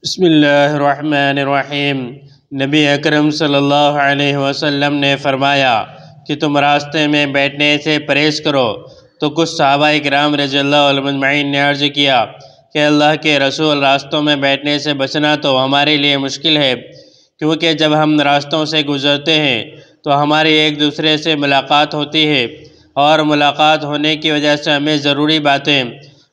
بسم اللہ الرحمن الرحیم۔ نبی اکرم صلی اللہ علیہ وسلم نے فرمایا کہ تم راستے میں بیٹھنے سے پرہیز کرو۔ تو کچھ صحابہ کرام رضی اللہ عنہم اجمعین نے عرض کیا کہ اللہ کے رسول، راستوں میں بیٹھنے سے بچنا تو ہمارے لیے مشکل ہے، کیونکہ جب ہم راستوں سے گزرتے ہیں تو ہماری ایک دوسرے سے ملاقات ہوتی ہے، اور ملاقات ہونے کی وجہ سے ہمیں ضروری باتیں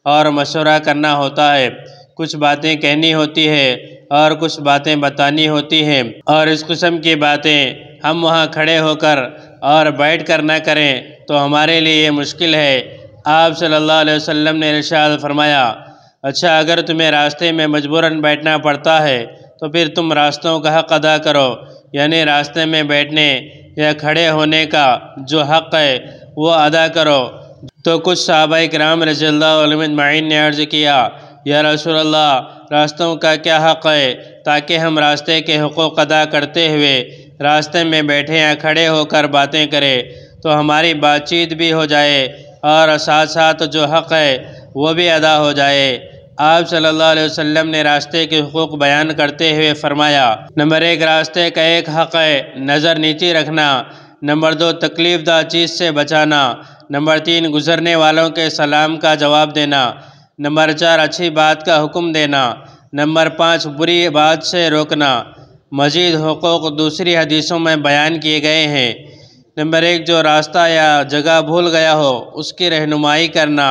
اور مشورہ کرنا ہوتا ہے، کچھ باتیں کہنی ہوتی ہے اور کچھ باتیں بتانی ہوتی ہیں، اور اس قسم کی باتیں ہم وہاں کھڑے ہو کر اور بیٹھ کر نہ کریں تو ہمارے لیے یہ مشکل ہے۔ آپ صلی اللہ علیہ وسلم نے ارشاد فرمایا، اچھا اگر تمہیں راستے میں مجبوراً بیٹھنا پڑتا ہے تو پھر تم راستوں کا حق ادا کرو، یعنی راستے میں بیٹھنے یا کھڑے ہونے کا جو حق ہے وہ ادا کرو۔ تو کچھ صحابہ کرام رضی اللہ عنہم اجمعین نے عرض کیا، یا رسول اللہ، راستوں کا کیا حق ہے تاکہ ہم راستے کے حقوق ادا کرتے ہوئے راستے میں بیٹھے یا کھڑے ہو کر باتیں کریں تو ہماری بات چیت بھی ہو جائے اور ساتھ ساتھ جو حق ہے وہ بھی ادا ہو جائے۔ آپ صلی اللہ علیہ وسلم نے راستے کے حقوق بیان کرتے ہوئے فرمایا، نمبر 1، راستے کا ایک حق ہے نظر نیچی رکھنا، نمبر 2، تکلیف دہ چیز سے بچانا، نمبر 3، گزرنے والوں کے سلام کا جواب دینا، نمبر 4، اچھی بات کا حکم دینا، نمبر 5، بری بات سے روکنا۔ مزید حقوق دوسری حدیثوں میں بیان کیے گئے ہیں۔ نمبر 1، جو راستہ یا جگہ بھول گیا ہو اس کی رہنمائی کرنا،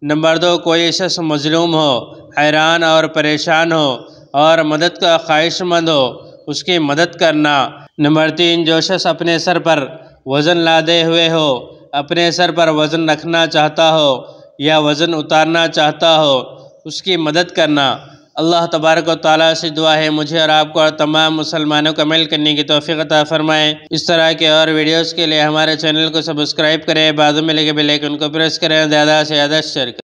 نمبر 2، کوئی شخص مظلوم ہو، حیران اور پریشان ہو اور مدد کا خواہش مند ہو اس کی مدد کرنا، نمبر 3، جو شخص اپنے سر پر وزن لادے ہوئے ہو، اپنے سر پر وزن رکھنا چاہتا ہو یا وزن اتارنا چاہتا ہو اس کی مدد کرنا۔ اللہ تبارک و تعالیٰ سے دعا ہے مجھے اور آپ کو اور تمام مسلمانوں کو عمل کرنے کی توفیق عطا فرمائے۔ اس طرح کے اور ویڈیوز کے لیے ہمارے چینل کو سبسکرائب کریں، بازو میں لگے بیل آئیکن کو پریس کریں، زیادہ سے زیادہ شیئر کریں۔